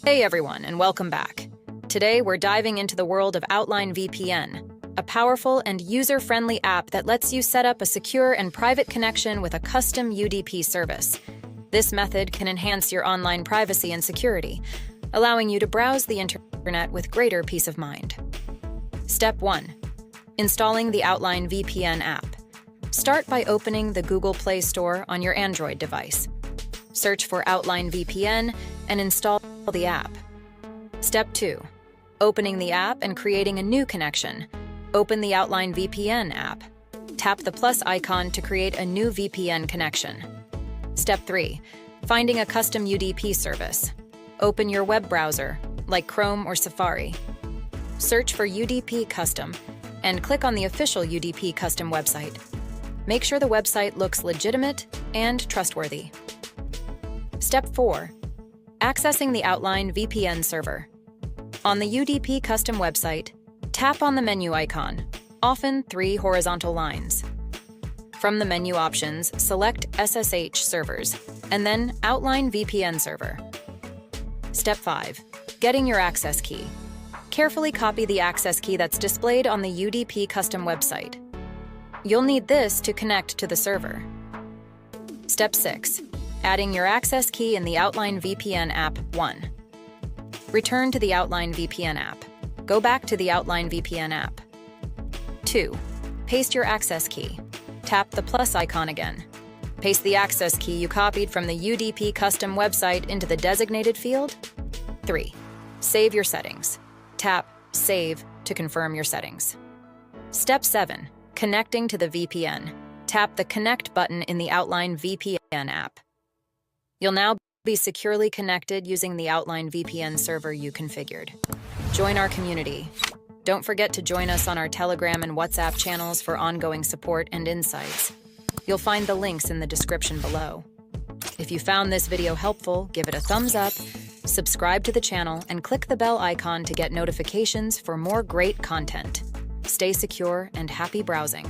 Hey everyone, and welcome back. Today we're diving into the world of Outline VPN, a powerful and user-friendly app that lets you set up a secure and private connection with a custom UDP service. This method can enhance your online privacy and security, allowing you to browse the internet with greater peace of mind. Step 1. Installing the Outline VPN app. Start by opening the Google Play Store on your Android device. Search for Outline VPN and install the app. Step 2. Opening the app and creating a new connection. Open the Outline VPN app. Tap the plus icon to create a new VPN connection. Step 3. Finding a custom UDP service. Open your web browser, like Chrome or Safari. Search for UDP Custom and click on the official UDP Custom website. Make sure the website looks legitimate and trustworthy. Step 4. Accessing the Outline VPN server. On the UDP Custom website, tap on the menu icon, often 3 horizontal lines. From the menu options, select SSH servers, and then Outline VPN server. Step 5. Getting your access key. Carefully copy the access key that's displayed on the UDP Custom website. You'll need this to connect to the server. Step 6. Adding your access key in the Outline VPN app. 1. Return to the Outline VPN app. Go back to the Outline VPN app. 2. Paste your access key. Tap the plus icon again. Paste the access key you copied from the UDP Custom website into the designated field. 3. Save your settings. Tap Save to confirm your settings. Step 7. Connecting to the VPN. Tap the Connect button in the Outline VPN app. You'll now be securely connected using the Outline VPN server you configured. Join our community. Don't forget to join us on our Telegram and WhatsApp channels for ongoing support and insights. You'll find the links in the description below. If you found this video helpful, give it a thumbs up, subscribe to the channel, and click the bell icon to get notifications for more great content. Stay secure and happy browsing.